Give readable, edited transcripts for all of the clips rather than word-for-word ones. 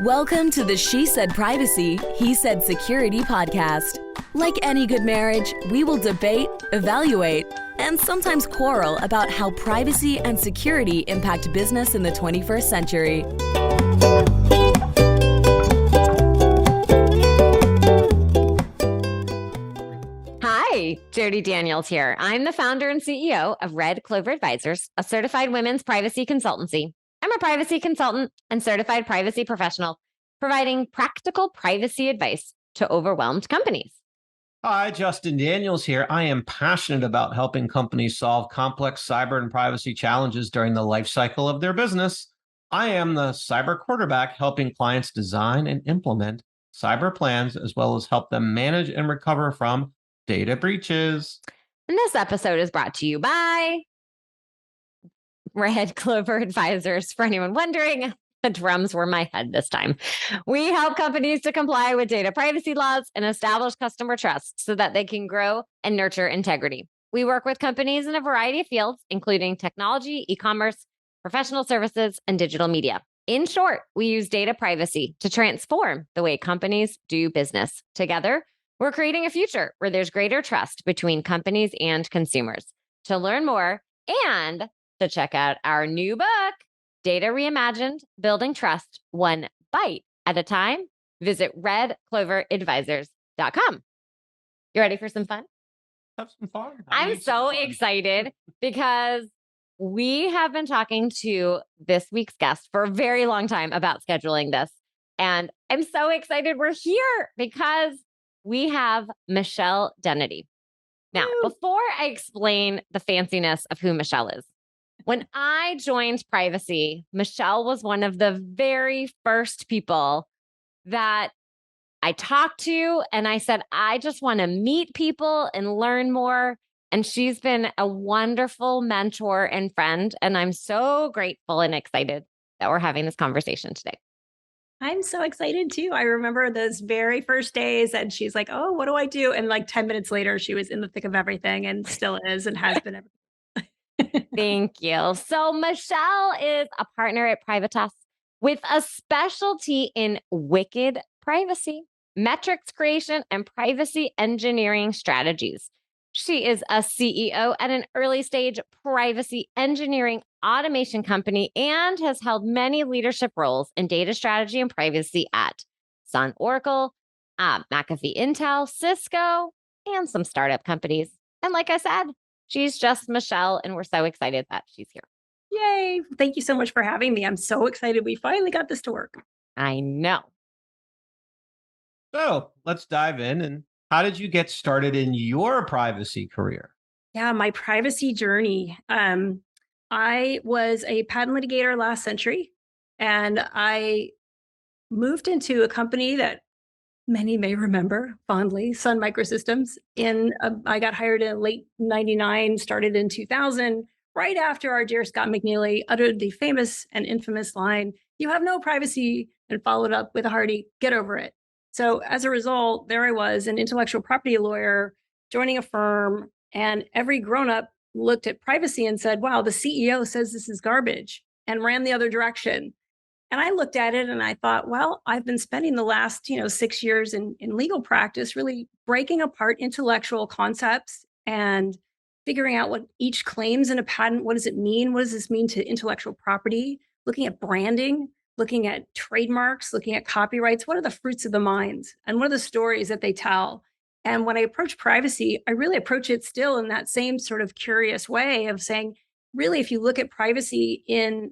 Welcome to the She Said Privacy, He Said Security podcast. Like any good marriage, we will debate, evaluate, and sometimes quarrel about how privacy and security impact business in the 21st century. Hi, Jody Daniels here. I'm the founder and CEO of Clover Advisors, a certified women's privacy consultancy. I'm a privacy consultant and certified privacy professional, providing practical privacy advice to overwhelmed companies. Hi, Justin Daniels here. I am passionate about helping companies solve complex cyber and privacy challenges during the life cycle of their business. I am the cyber quarterback, helping clients design and implement cyber plans, as well as help them manage and recover from data breaches. And this episode is brought to you by Clover Advisors. For anyone wondering, the drums were my head this time. We help companies to comply with data privacy laws and establish customer trust so that they can grow and nurture integrity. We work with companies in a variety of fields, including technology, e-commerce, professional services, and digital media. In short, we use data privacy to transform the way companies do business. Together, we're creating a future where there's greater trust between companies and consumers. To learn more and to check out our new book, Data Reimagined, Building Trust One Bite at a Time, visit redcloveradvisors.com. You ready for some fun? Have some fun. I'm so excited because we have been talking to this week's guest for a very long time about scheduling this. And I'm so excited we're here because we have Michelle Dennedy. Now, before I explain the fanciness of who Michelle is, when I joined Privacy, Michelle was one of the very first people that I talked to, and I said, I just want to meet people and learn more. And she's been a wonderful mentor and friend. And I'm so grateful and excited that we're having this conversation today. I'm so excited too. I remember those very first days and she's like, oh, what do I do? And like 10 minutes later, she was in the thick of everything and still is and has been. Thank you. So Michelle is a partner at Privatus with a specialty in wicked privacy, metrics creation, and privacy engineering strategies. She is a CEO at an early stage privacy engineering automation company and has held many leadership roles in data strategy and privacy at Sun Oracle, McAfee Intel, Cisco, and some startup companies. And like I said, she's just Michelle, and we're so excited that she's here. Yay. Thank you so much for having me. I'm so excited we finally got this to work. I know. So let's dive in. And how did you get started in your privacy career? Yeah, my privacy journey. I was a patent litigator last century, and I moved into a company that many may remember fondly, Sun Microsystems. I got hired in late 99, started in 2000, right after our dear Scott McNeely uttered the famous and infamous line, "You have no privacy," and followed up with a hearty, "Get over it." So as a result, there I was, an intellectual property lawyer, joining a firm, and every grown-up looked at privacy and said, wow, the CEO says this is garbage, and ran the other direction. And I looked at it and I thought, well, I've been spending the last 6 years in legal practice really breaking apart intellectual concepts and figuring out what each claims in a patent. What does it mean? What does this mean to intellectual property? Looking at branding, looking at trademarks, looking at copyrights. What are the fruits of the mind? And what are the stories that they tell? And when I approach privacy, I really approach it still in that same sort of curious way of saying, really, if you look at privacy in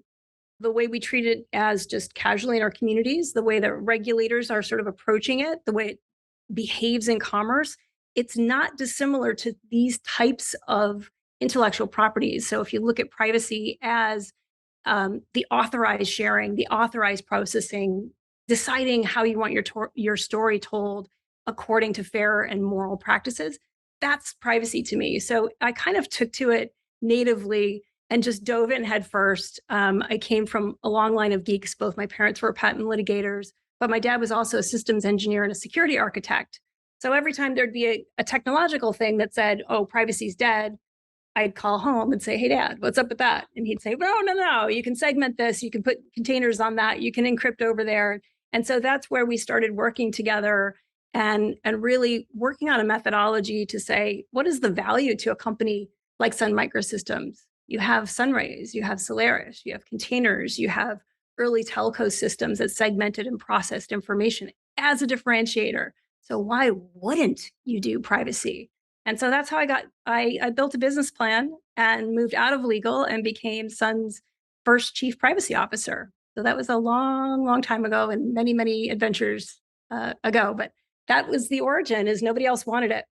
the way we treat it as just casually in our communities, the way that regulators are sort of approaching it, the way it behaves in commerce, it's not dissimilar to these types of intellectual properties. So if you look at privacy as the authorized sharing, the authorized processing, deciding how you want your story told according to fair and moral practices, that's privacy to me. So I kind of took to it natively and just dove in head first. I came from a long line of geeks. Both my parents were patent litigators, but my dad was also a systems engineer and a security architect. So every time there'd be a technological thing that said, oh, privacy's dead, I'd call home and say, hey, Dad, what's up with that? And he'd say, no, you can segment this. You can put containers on that. You can encrypt over there. And so that's where we started working together and really working on a methodology to say, what is the value to a company like Sun Microsystems? You have Sunrays, you have Solaris, you have containers, you have early telco systems that segmented and processed information as a differentiator. So why wouldn't you do privacy? And so that's how I built a business plan and moved out of legal and became Sun's first chief privacy officer. So that was a long, long time ago and many, many adventures ago. But that was the origin, is nobody else wanted it.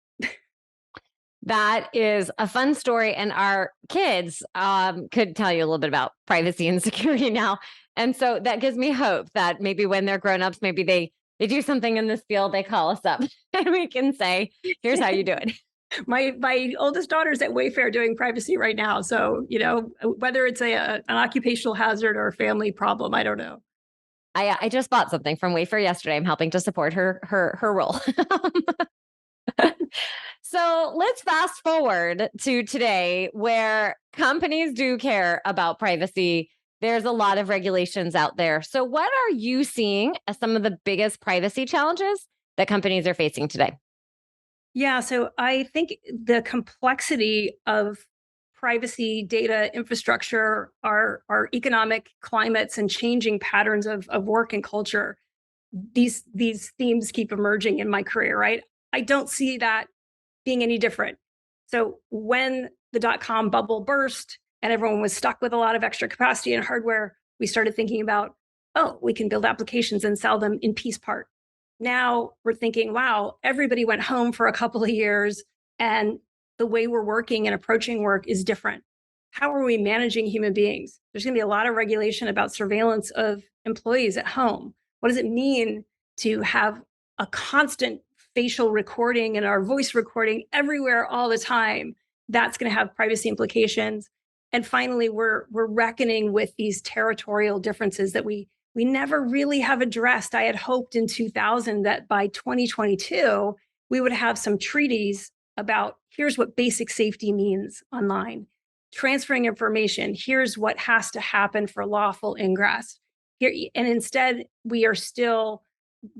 That is a fun story. And our kids could tell you a little bit about privacy and security now. And so that gives me hope that maybe when they're grown-ups, maybe they do something in this field, they call us up and we can say, here's how you do it. My oldest daughter's at Wayfair doing privacy right now. So, whether it's an occupational hazard or a family problem, I don't know. I just bought something from Wayfair yesterday. I'm helping to support her role. So let's fast forward to today, where companies do care about privacy. There's a lot of regulations out there. So what are you seeing as some of the biggest privacy challenges that companies are facing today? Yeah, so I think the complexity of privacy data infrastructure, our economic climates and changing patterns of work and culture, these themes keep emerging in my career, right? I don't see that being any different. So when the dot-com bubble burst and everyone was stuck with a lot of extra capacity and hardware, we started thinking about, oh, we can build applications and sell them in piece part. Now we're thinking, wow, everybody went home for a couple of years and the way we're working and approaching work is different. How are we managing human beings? There's going to be a lot of regulation about surveillance of employees at home. What does it mean to have a constant facial recording and our voice recording everywhere all the time? That's going to have privacy implications. And finally, we're reckoning with these territorial differences that we never really have addressed. I had hoped in 2000 that by 2022, we would have some treaties about here's what basic safety means online. Transferring information, here's what has to happen for lawful ingress. Here, and instead, we are still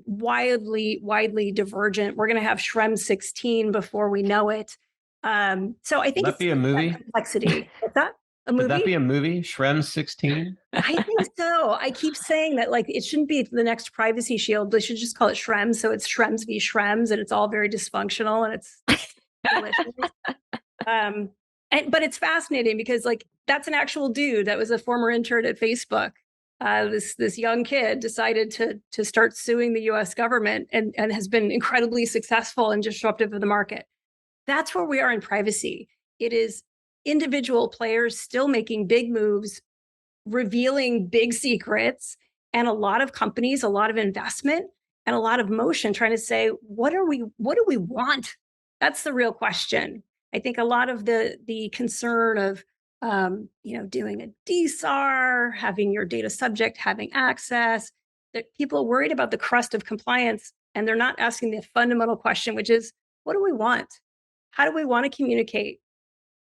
widely divergent. We're going to have Schrems 16 before we know it. So I think Would that be a movie? Complexity. What's that? A movie? Would that be a movie? Schrems 16? I think so. I keep saying that it shouldn't be the next Privacy Shield. They should just call it Schrems. So it's Schrems v. Schrems, and it's all very dysfunctional and it's delicious. But it's fascinating because that's an actual dude that was a former intern at Facebook. This young kid decided to start suing the U.S. government and has been incredibly successful and disruptive of the market. That's where we are in privacy. It is individual players still making big moves, revealing big secrets, and a lot of companies, a lot of investment, and a lot of motion trying to say, what do we want? That's the real question. I think a lot of the concern of doing a DSAR, having your data subject having access, that people are worried about the crust of compliance, and they're not asking the fundamental question, which is, what do we want? How do we want to communicate?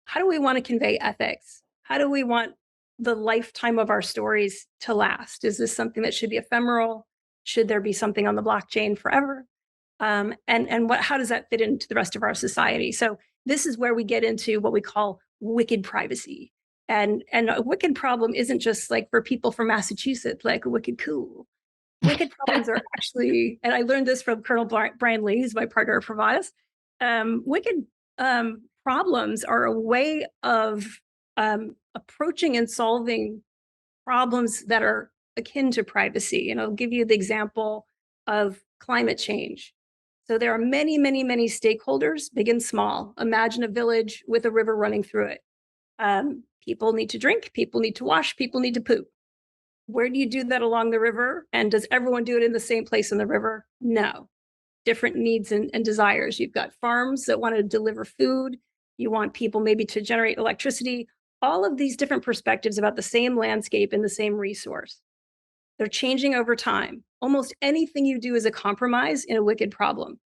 How do we want to convey ethics? How do we want the lifetime of our stories to last? Is this something that should be ephemeral? Should there be something on the blockchain forever? And how does that fit into the rest of our society? So this is where we get into what we call wicked privacy. And a wicked problem isn't just for people from Massachusetts, wicked cool. Wicked problems are actually, and I learned this from Colonel Brian Lee, who's my partner at Privatus. Wicked problems are a way of approaching and solving problems that are akin to privacy. And I'll give you the example of climate change. So there are many, many, many stakeholders, big and small. Imagine a village with a river running through it. People need to drink, people need to wash, people need to poop. Where do you do that along the river? And does everyone do it in the same place in the river? No. Different needs and desires. You've got farms that want to deliver food. You want people maybe to generate electricity. All of these different perspectives about the same landscape and the same resource. They're changing over time. Almost anything you do is a compromise in a wicked problem.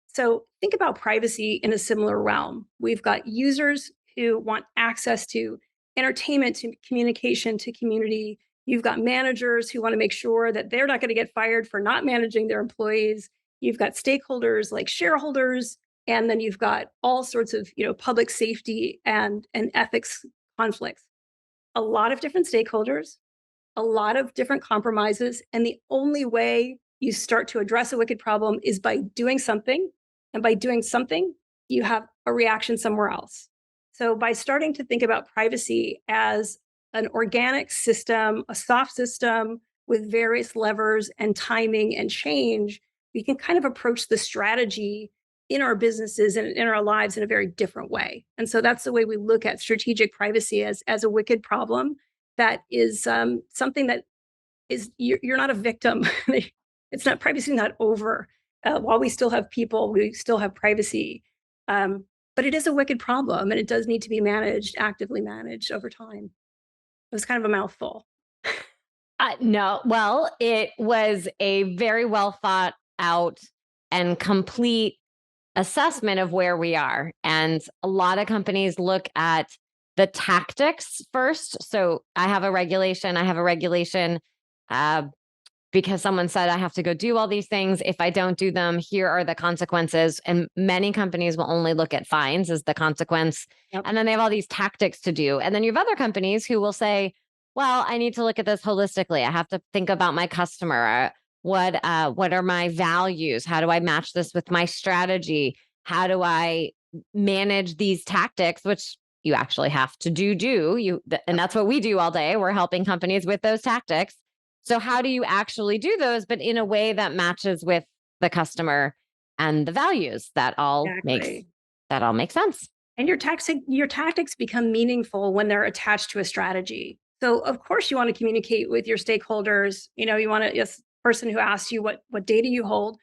So think about privacy in a similar realm. We've got users who want access to entertainment, to communication, to community, You've got managers who want to make sure that they're not going to get fired for not managing their employees. You've got stakeholders like shareholders, and then you've got all sorts of, public safety and ethics conflicts. A lot of different stakeholders, a lot of different compromises, and the only way you start to address a wicked problem is by doing something, and by doing something, you have a reaction somewhere else. So by starting to think about privacy as an organic system, a soft system with various levers and timing and change, we can kind of approach the strategy in our businesses and in our lives in a very different way. And so that's the way we look at strategic privacy as a wicked problem that is something that is, you're not a victim. It's not, privacy not over. While we still have people, we still have privacy. But it is a wicked problem, and it does need to be managed, actively managed over time. It was kind of a mouthful. No, well, it was a very well thought out and complete assessment of where we are. And a lot of companies look at the tactics first. So I have a regulation because someone said I have to go do all these things. If I don't do them, here are the consequences. And many companies will only look at fines as the consequence. Yep. And then they have all these tactics to do. And then you have other companies who will say, well, I need to look at this holistically. I have to think about my customer. What are my values? How do I match this with my strategy? How do I manage these tactics, which you actually have to do, and that's what we do all day. We're helping companies with those tactics. So how do you actually do those, but in a way that matches with the customer and the values? That all makes sense. And your tactics become meaningful when they're attached to a strategy. So of course you want to communicate with your stakeholders. You want to, yes, person who asks you what data you hold.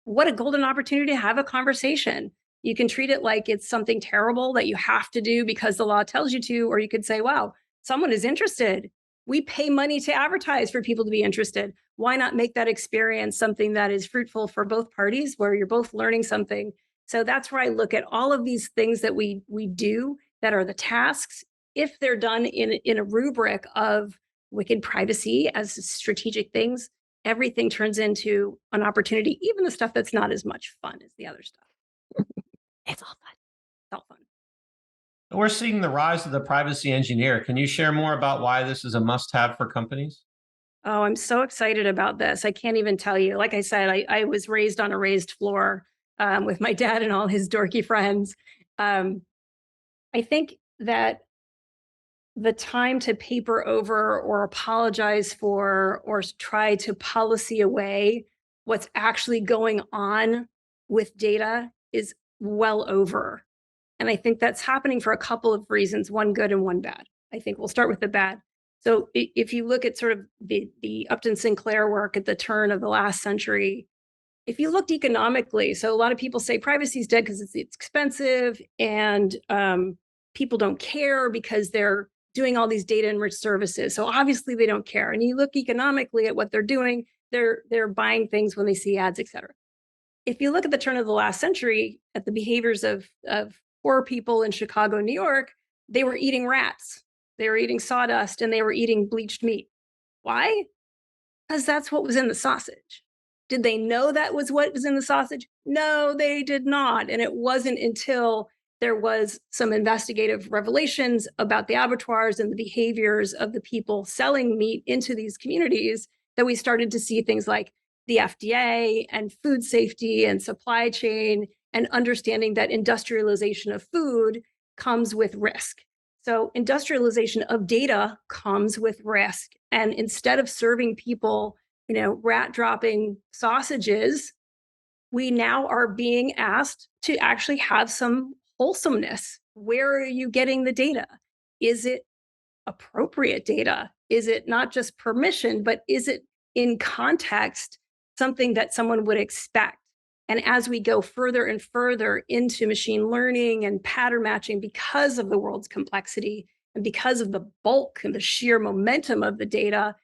What a golden opportunity to have a conversation. You can treat it like it's something terrible that you have to do because the law tells you to, or you could say, wow, someone is interested. We pay money to advertise for people to be interested. Why not make that experience something that is fruitful for both parties, where you're both learning something? So that's where I look at all of these things that we do that are the tasks. If they're done in a rubric of wicked privacy as strategic things, everything turns into an opportunity, even the stuff that's not as much fun as the other stuff. It's all fun. It's all fun. We're seeing the rise of the privacy engineer. Can you share more about why this is a must-have for companies? Oh, I'm so excited about this. I can't even tell you. Like I said, I was raised on a raised floor with my dad and all his dorky friends. I think that the time to paper over or apologize for or try to policy away what's actually going on with data is well over. And I think that's happening for a couple of reasons, one good and one bad. I think we'll start with the bad. So if you look at sort of the Upton Sinclair work at the turn of the last century, if you looked economically, so a lot of people say privacy is dead because it's expensive and people don't care because they're doing all these data enriched services. So obviously they don't care. And you look economically at what they're doing, they're buying things when they see ads, et cetera. If you look at the turn of the last century, at the behaviors of poor people in Chicago, New York, they were eating rats, they were eating sawdust, and they were eating bleached meat. Why? Because that's what was in the sausage. Did they know that was what was in the sausage? No, they did not. And it wasn't until there was some investigative revelations about the abattoirs and the behaviors of the people selling meat into these communities that we started to see things like the FDA and food safety and supply chain and understanding that industrialization of food comes with risk. So industrialization of data comes with risk. And instead of serving people, rat dropping sausages, we now are being asked to actually have some wholesomeness. Where are you getting the data? Is it appropriate data? Is it not just permission, but is it in context something that someone would expect? And as we go further and further into machine learning and pattern matching, because of the world's complexity and because of the bulk and the sheer momentum of the data,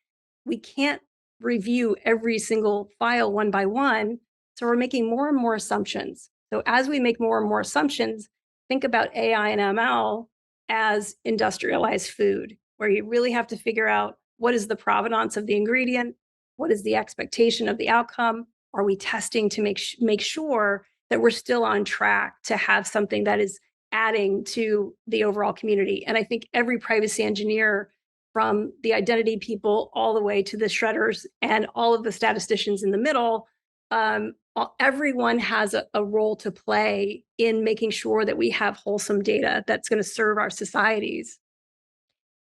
we can't review every single file one by one. So we're making more and more assumptions. So as we make more and more assumptions, think about AI and ML as industrialized food, where you really have to figure out What is the provenance of the ingredient? What is the expectation of the outcome? Are we testing to make sure that we're still on track to have something that is adding to the overall community? And I think every privacy engineer, from the identity people all the way to the shredders and all of the statisticians in the middle, everyone has a role to play in making sure that we have wholesome data that's going to serve our societies.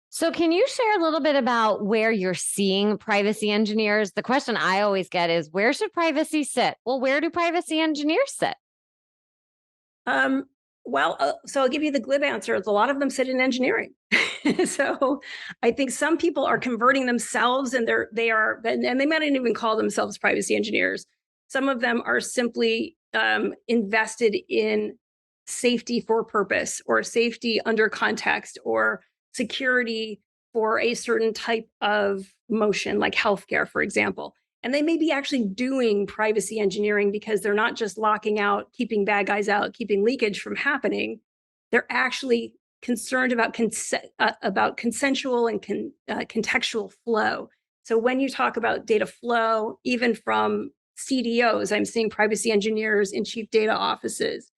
So can you share a little bit about where you're seeing privacy engineers? The question I always get is, where should privacy sit? Well, where do privacy engineers sit? So I'll give you the glib answer. A lot of them sit in engineering. So I think some people are converting themselves, and they might not even call themselves privacy engineers. Some of them are simply invested in safety for purpose, or safety under context, or security for a certain type of motion, like healthcare, for example. And they may be actually doing privacy engineering because they're not just locking out, keeping bad guys out, keeping leakage from happening. They're actually concerned about consensual and contextual flow. So when you talk about data flow, even from CDOs, I'm seeing privacy engineers in chief data offices.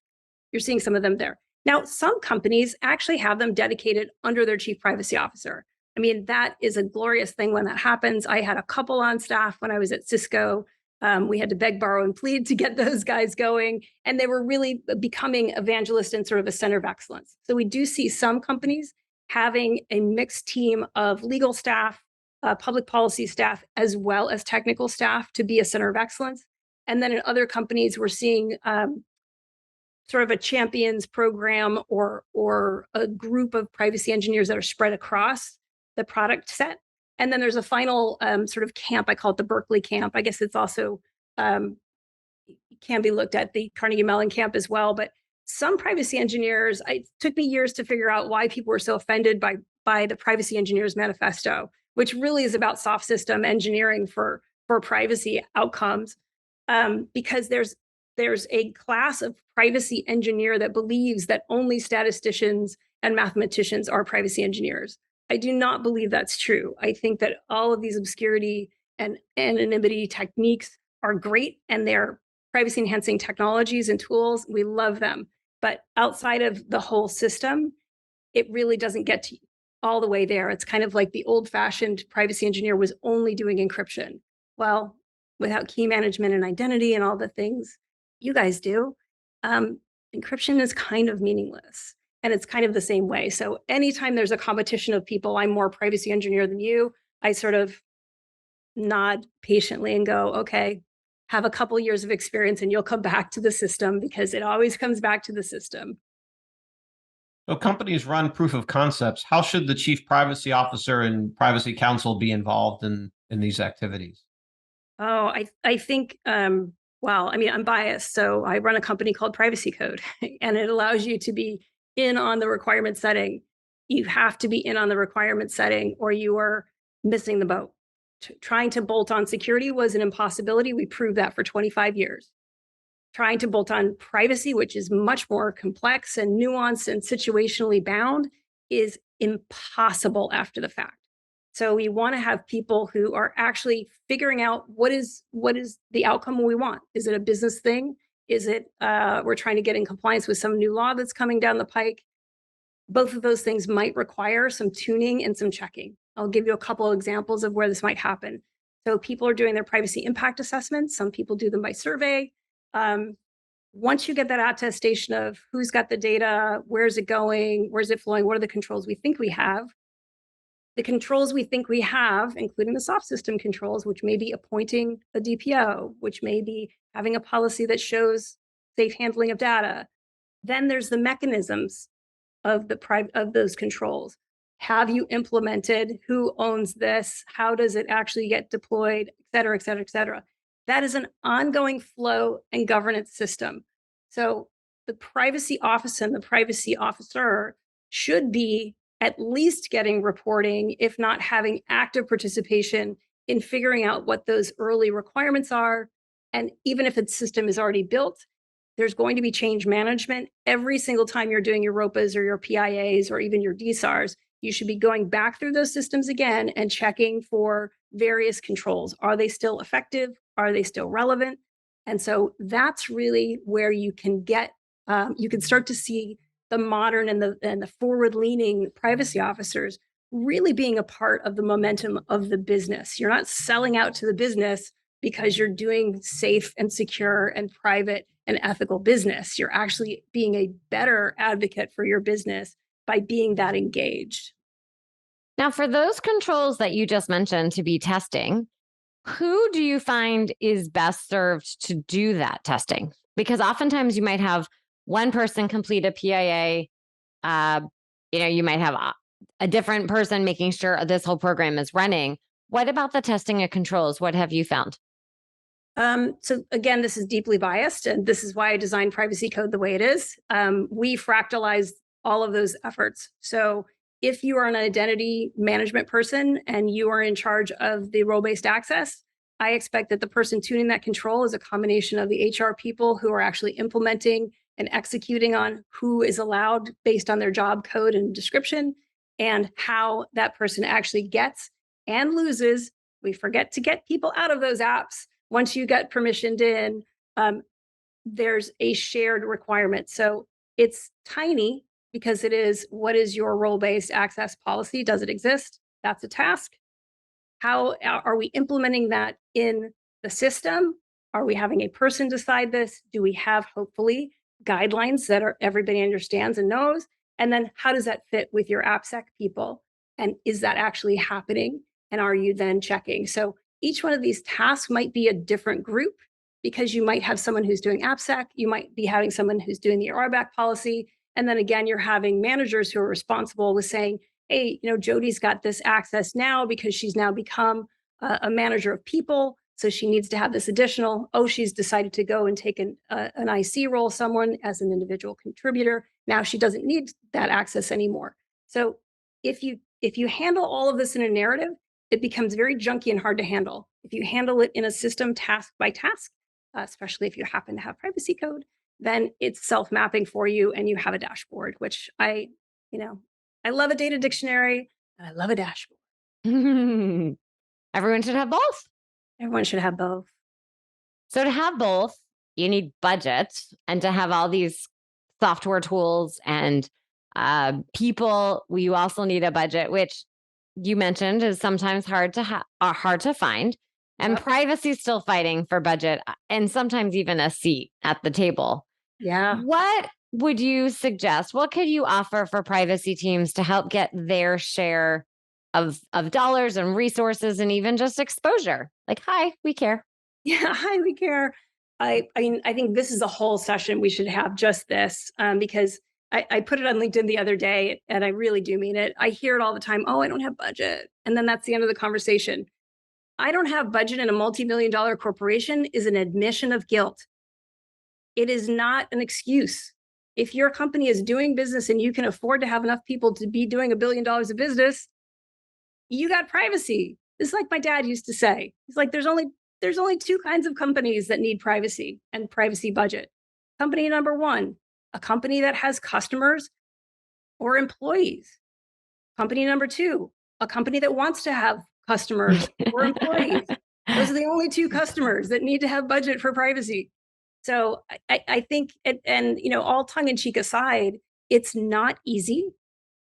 You're seeing some of them there. Now, some companies actually have them dedicated under their chief privacy officer. I mean, that is a glorious thing when that happens. I had a couple on staff when I was at Cisco. We had to beg, borrow, and plead to get those guys going. And they were really becoming evangelists and sort of a center of excellence. So we do see some companies having a mixed team of legal staff, public policy staff, as well as technical staff to be a center of excellence. And then in other companies, we're seeing sort of a champions program or a group of privacy engineers that are spread across the product set. And then there's a final sort of camp. I call it the Berkeley camp. I guess it's also can be looked at the Carnegie Mellon camp as well. But some privacy engineers, it took me years to figure out why people were so offended by the Privacy Engineers Manifesto, which really is about soft system engineering for privacy outcomes, because there's a class of privacy engineer that believes that only statisticians and mathematicians are privacy engineers. I do not believe that's true. I think that all of these obscurity and anonymity techniques are great, and they're privacy enhancing technologies and tools. We love them. But outside of the whole system, it really doesn't get to all the way there. It's kind of like the old fashioned privacy engineer was only doing encryption. Well, without key management and identity and all the things you guys do, encryption is kind of meaningless. And it's kind of the same way. So anytime there's a competition of people, I'm more privacy engineer than you, I sort of nod patiently and go, okay, have a couple years of experience and you'll come back to the system, because it always comes back to the system. So companies run proof of concepts. How should the chief privacy officer and privacy counsel be involved in these activities? Oh, I think, well, I mean, I'm biased. So I run a company called PrivacyCode, and it allows you to be in on the requirement setting. You have to be in on the requirement setting or you are missing the boat. Trying to bolt on security was an impossibility. We proved that for 25 years. Trying to bolt on privacy, which is much more complex and nuanced and situationally bound, is impossible after the fact. So we want to have people who are actually figuring out what is the outcome we want. Is it a business thing? Is it we're trying to get in compliance with some new law that's coming down the pike? Both of those things might require some tuning and some checking. I'll give you a couple of examples of where this might happen. So people are doing their privacy impact assessments. Some people do them by survey. Once you get that attestation of who's got the data, where's it going, where's it flowing, what are the controls we think we have? The controls we think we have, including the soft system controls, which may be appointing a DPO, which may be having a policy that shows safe handling of data. Then there's the mechanisms of those controls. Have you implemented? Who owns this? How does it actually get deployed? Et cetera, et cetera, et cetera. That is an ongoing flow and governance system. So the privacy office and the privacy officer should be at least getting reporting, if not having active participation in figuring out what those early requirements are. And even if the system is already built, there's going to be change management. Every single time you're doing your ROPAs or your PIAs or even your DSARs, you should be going back through those systems again and checking for various controls. Are they still effective? Are they still relevant? And so that's really where you can get, you can start to see the modern and the forward-leaning privacy officers really being a part of the momentum of the business. You're not selling out to the business because you're doing safe and secure and private and ethical business. You're actually being a better advocate for your business by being that engaged. Now, for those controls that you just mentioned to be testing, who do you find is best served to do that testing? Because oftentimes you might have one person complete a PIA. You might have a different person making sure this whole program is running. What about the testing of controls? What have you found? So again, this is deeply biased, and this is why I designed PrivacyCode the way it is. We fractalize all of those efforts. So if you are an identity management person and you are in charge of the role-based access, I expect that the person tuning that control is a combination of the HR people who are actually implementing and executing on who is allowed based on their job code and description, and how that person actually gets and loses. We forget to get people out of those apps. Once you get permissioned in, there's a shared requirement. So it's tiny because it is, what is your role-based access policy? Does it exist? That's a task. How are we implementing that in the system? Are we having a person decide this? Do we have, hopefully, guidelines that everybody understands and knows? And then how does that fit with your AppSec people? And is that actually happening? And are you then checking? So each one of these tasks might be a different group, because you might have someone who's doing AppSec, you might be having someone who's doing the RBAC policy. And then again, you're having managers who are responsible with saying, hey, Jody's got this access now because she's now become a manager of people. So she needs to have this additional, she's decided to go and take an IC role, someone as an individual contributor. Now she doesn't need that access anymore. So if you handle all of this in a narrative, it becomes very junky and hard to handle. If you handle it in a system task by task, especially if you happen to have PrivacyCode, then it's self-mapping for you and you have a dashboard, which I love a data dictionary and I love a dashboard. Everyone should have both. Everyone should have both. So to have both, you need budget, and to have all these software tools and people, you also need a budget, which you mentioned is sometimes hard to find. And Yep. privacy is still fighting for budget and sometimes even a seat at the table. Yeah. What would you suggest? What could you offer for privacy teams to help get their share of dollars and resources and even just exposure? Like, hi, we care. Yeah, hi, we care. I think this is a whole session we should have, just this, because I put it on LinkedIn the other day, and I really do mean it. I hear it all the time. Oh, I don't have budget. And then that's the end of the conversation. I don't have budget in a multi-million-dollar corporation is an admission of guilt. It is not an excuse. If your company is doing business and you can afford to have enough people to be doing $1 billion of business, you got privacy. It's like my dad used to say. He's like, there's only two kinds of companies that need privacy and privacy budget. Company number one, a company that has customers or employees. Company number two, a company that wants to have customers or employees. Those are the only two customers that need to have budget for privacy. So I think, and all tongue in cheek aside, it's not easy.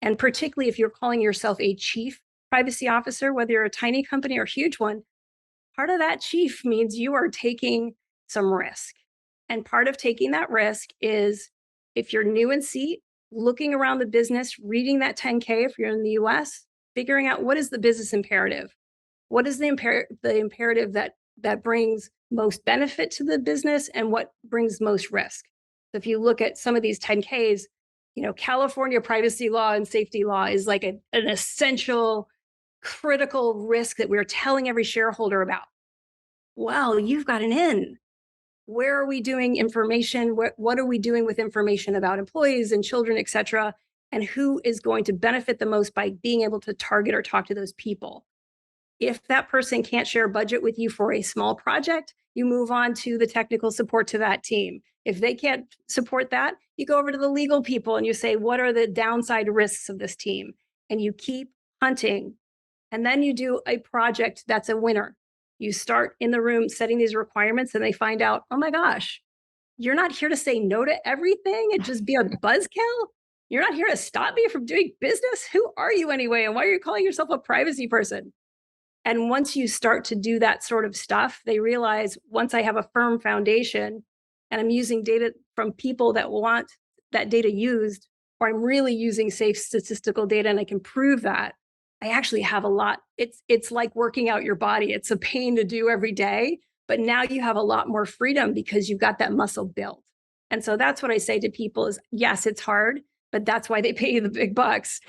And particularly if you're calling yourself a chief privacy officer, whether you're a tiny company or a huge one, part of that chief means you are taking some risk. And part of taking that risk is, if you're new in seat, looking around the business, reading that 10K if you're in the US, figuring out what is the business imperative. What is the imperative that brings most benefit to the business and what brings most risk? So if you look at some of these 10Ks, California privacy law and safety law is like an essential, critical risk that we're telling every shareholder about. Well, you've got an in. Where are we doing information? What are we doing with information about employees and children, et cetera? And who is going to benefit the most by being able to target or talk to those people? If that person can't share budget with you for a small project, you move on to the technical support to that team. If they can't support that, you go over to the legal people and you say, what are the downside risks of this team? and you keep hunting. And then you do a project that's a winner. You start in the room setting these requirements and they find out, oh my gosh, you're not here to say no to everything and just be a buzzkill. You're not here to stop me from doing business. Who are you anyway? And why are you calling yourself a privacy person? And once you start to do that sort of stuff, they realize once I have a firm foundation and I'm using data from people that want that data used, or I'm really using safe statistical data and I can prove that, I actually have a lot. It's like working out your body. It's a pain to do every day, but now you have a lot more freedom because you've got that muscle built. And so that's what I say to people is, yes, it's hard, but that's why they pay you the big bucks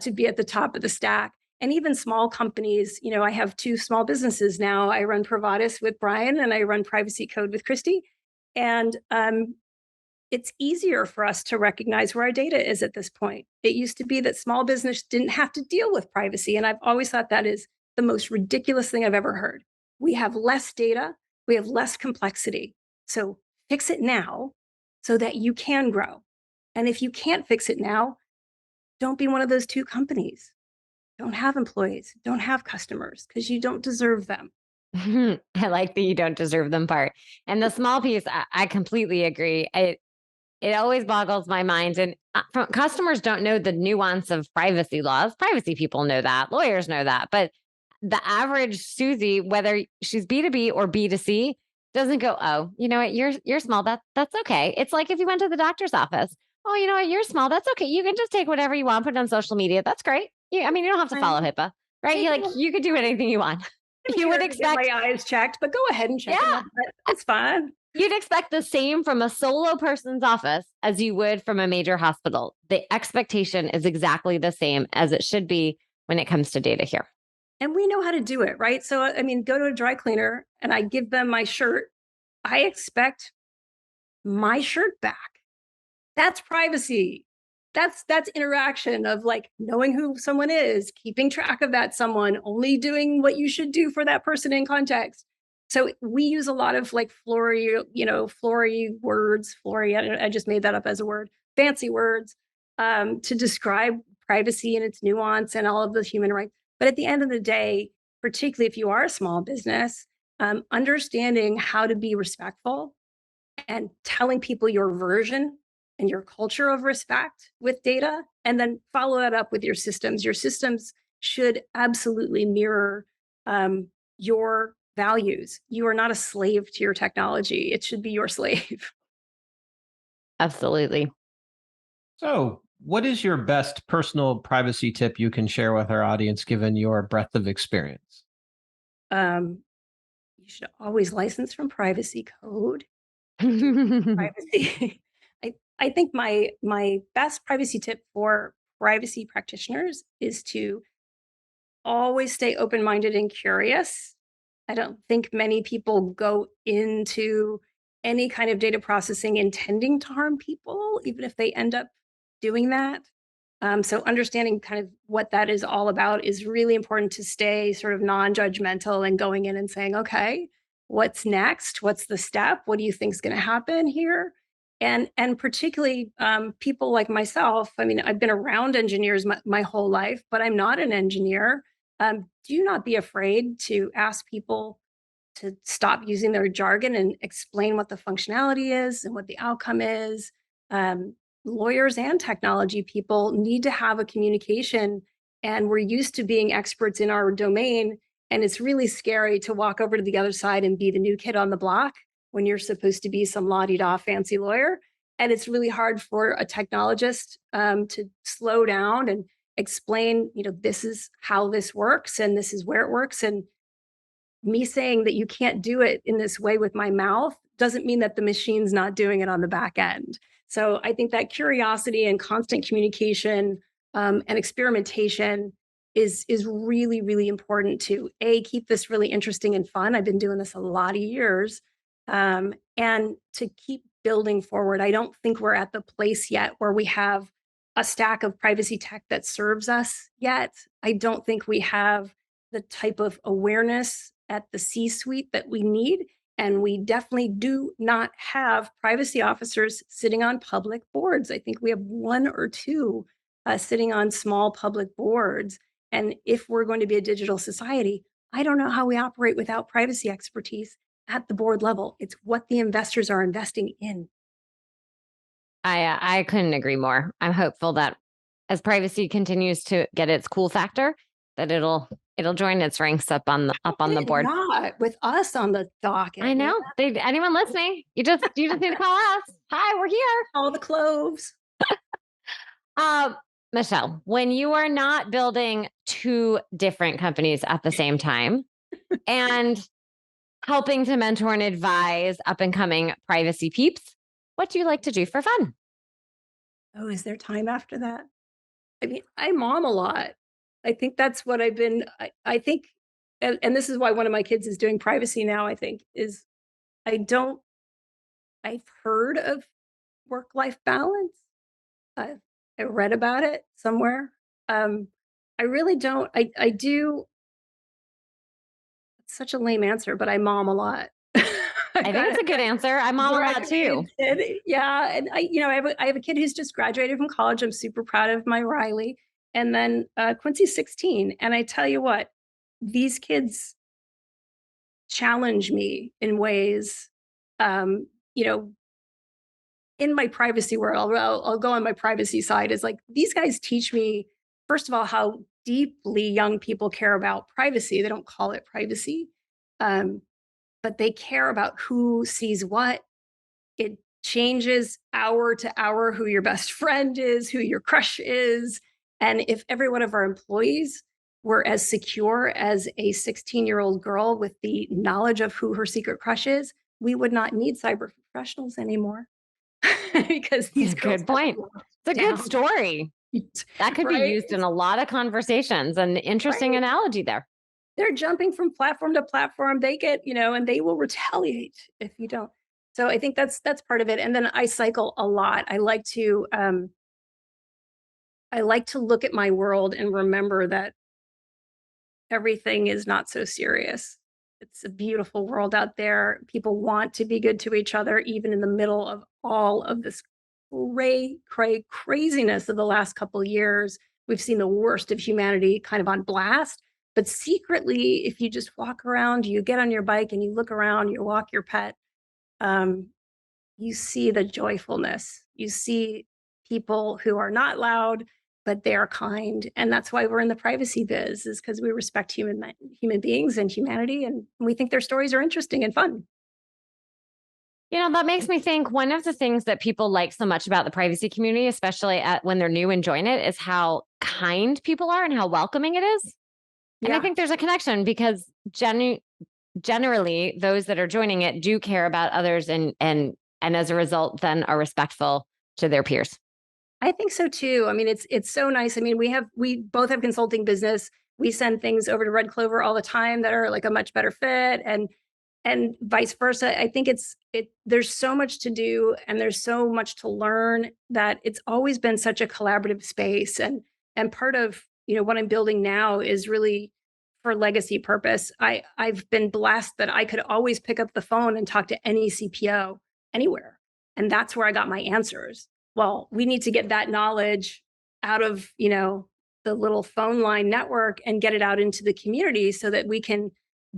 to be at the top of the stack. And even small companies, I have 2 small businesses now. I run Privatus with Brian and I run PrivacyCode with Christy. And it's easier for us to recognize where our data is at this point. It used to be that small business didn't have to deal with privacy. And I've always thought that is the most ridiculous thing I've ever heard. We have less data, we have less complexity. So fix it now so that you can grow. And if you can't fix it now, don't be one of those 2 companies. Don't have employees, don't have customers because you don't deserve them. I like the you don't deserve them part. And the small piece, I completely agree. It always boggles my mind. And customers don't know the nuance of privacy laws. Privacy people know that. Lawyers know that. But the average Susie, whether she's B2B or B2C, doesn't go, oh, you know what? You're small. That's okay. It's like if you went to the doctor's office. Oh, you know what? You're small. That's okay. You can just take whatever you want, put it on social media. That's great. You don't have to follow HIPAA, right? You could do anything you want. You would expect my eyes checked, but go ahead and check them. It's fine. You'd expect the same from a solo person's office as you would from a major hospital. The expectation is exactly the same as it should be when it comes to data here. And we know how to do it, right? So, go to a dry cleaner and I give them my shirt. I expect my shirt back. That's privacy. That's interaction of like knowing who someone is, keeping track of that someone, only doing what you should do for that person in context. So we use a lot of like flory words, I just made that up as a word, fancy words to describe privacy and its nuance and all of the human rights. But at the end of the day, particularly if you are a small business, understanding how to be respectful and telling people your version and your culture of respect with data, and then follow that up with your systems. Your systems should absolutely mirror your values. You are not a slave to your technology. It should be your slave. Absolutely. So, what is your best personal privacy tip you can share with our audience, given your breadth of experience? You should always license from PrivacyCode. Privacy. I think my best privacy tip for privacy practitioners is to always stay open-minded and curious. I don't think many people go into any kind of data processing intending to harm people, even if they end up doing that. So understanding kind of what that is all about is really important to stay sort of non-judgmental and going in and saying, okay, what's next? What's the step? What do you think is going to happen here? And particularly people like myself, I've been around engineers my whole life, but I'm not an engineer. Do not be afraid to ask people to stop using their jargon and explain what the functionality is and what the outcome is. Lawyers and technology people need to have a communication, and we're used to being experts in our domain. And it's really scary to walk over to the other side and be the new kid on the block when you're supposed to be some la-di-da fancy lawyer. And it's really hard for a technologist to slow down and explain, this is how this works and this is where it works. And me saying that you can't do it in this way with my mouth doesn't mean that the machine's not doing it on the back end. So I think that curiosity and constant communication and experimentation is really, really important to keep this really interesting and fun. I've been doing this a lot of years, and to keep building forward. I don't think we're at the place yet where we have a stack of privacy tech that serves us yet. I don't think we have the type of awareness at the C-suite that we need. And we definitely do not have privacy officers sitting on public boards. I think we have 1 or 2 sitting on small public boards. And if we're going to be a digital society, I don't know how we operate without privacy expertise at the board level. It's what the investors are investing in. I couldn't agree more. I'm hopeful that as privacy continues to get its cool factor, that it'll join its ranks up on the board. Not with us on the docket. I know. Anyone listening, you just need to call us. Hi, we're here. All the cloves. Michelle, when you are not building two different companies at the same time and helping to mentor and advise up and coming privacy peeps, what do you like to do for fun? Oh, is there time after that? I mean, I mom a lot. I think that's what I've been, I think, and this is why one of my kids is doing privacy now, I think, is I've heard of work-life balance. I read about it somewhere. I really don't, I do, it's such a lame answer, but I mom a lot. I think it's a good answer. I'm mom a lot too. Yeah. And I have a kid who's just graduated from college. I'm super proud of my Riley. And then Quincy's 16. And I tell you what, these kids challenge me in ways, you know, in my privacy world. I'll go on my privacy side is like, these guys teach me, first of all, how deeply young people care about privacy. They don't call it privacy. But they care about who sees what. It changes hour to hour who your best friend is, who your crush is. And if every one of our employees were as secure as a 16-year-old girl with the knowledge of who her secret crush is, we would not need cyber professionals anymore. Because these good point. It's a good story. That could be used in a lot of conversations. An interesting analogy there. They're jumping from platform to platform. They get, and they will retaliate if you don't. So I think that's part of it. And then I cycle a lot. I like to look at my world and remember that everything is not so serious. It's a beautiful world out there. People want to be good to each other, even in the middle of all of this craziness of the last couple of years. We've seen the worst of humanity kind of on blast. But secretly, if you just walk around, you get on your bike and you look around, you walk your pet, you see the joyfulness. You see people who are not loud, but they are kind. And that's why we're in the privacy biz, is because we respect human beings and humanity. And we think their stories are interesting and fun. That makes me think one of the things that people like so much about the privacy community, especially when they're new and join it, is how kind people are and how welcoming it is. And I think there's a connection because generally those that are joining it do care about others and as a result then are respectful to their peers. I think so too. I mean, it's so nice. I mean, we both have consulting business. We send things over to Red Clover all the time that are like a much better fit and vice versa. I think there's so much to do and there's so much to learn that it's always been such a collaborative space. And part of what I'm building now is really for legacy purpose. I've been blessed that I could always pick up the phone and talk to any CPO anywhere. And that's where I got my answers. Well, we need to get that knowledge out of, the little phone line network and get it out into the community so that we can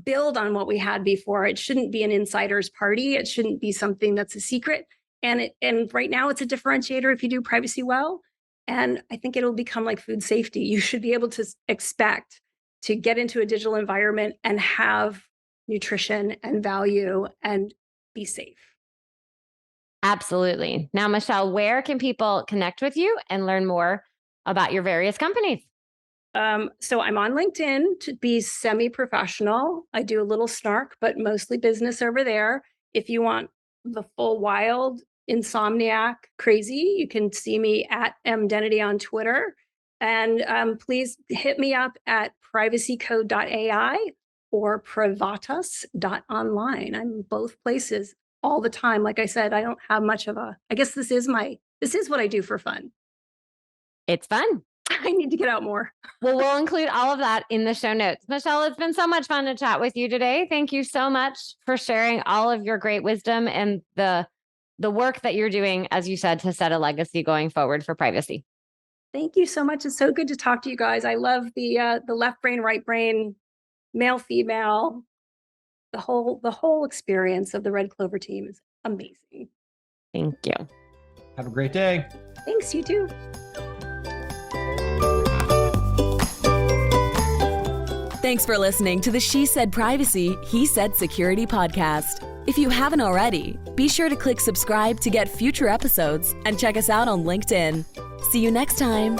build on what we had before. It shouldn't be an insider's party. It shouldn't be something that's a secret. And right now it's a differentiator if you do privacy well. And I think it'll become like food safety. You should be able to expect to get into a digital environment and have nutrition and value and be safe. Absolutely. Now, Michelle, where can people connect with you and learn more about your various companies? So I'm on LinkedIn to be semi-professional. I do a little snark, but mostly business over there. If you want the full wild insomniac crazy, you can see me at Dennedy on Twitter. And please hit me up at privacycode.ai or privatus.online. I'm both places all the time. Like I said, I don't have much of I guess this is what I do for fun. It's fun. I need to get out more. Well, we'll include all of that in the show notes. Michelle, it's been so much fun to chat with you today. Thank you so much for sharing all of your great wisdom and the work that you're doing, as you said, to set a legacy going forward for privacy. Thank you so much. It's so good to talk to you guys. I love the left brain, right brain, male, female. The whole experience of the Red Clover team is amazing. Thank you. Have a great day. Thanks, you too. Thanks for listening to the She Said Privacy, He Said Security podcast. If you haven't already, be sure to click subscribe to get future episodes and check us out on LinkedIn. See you next time.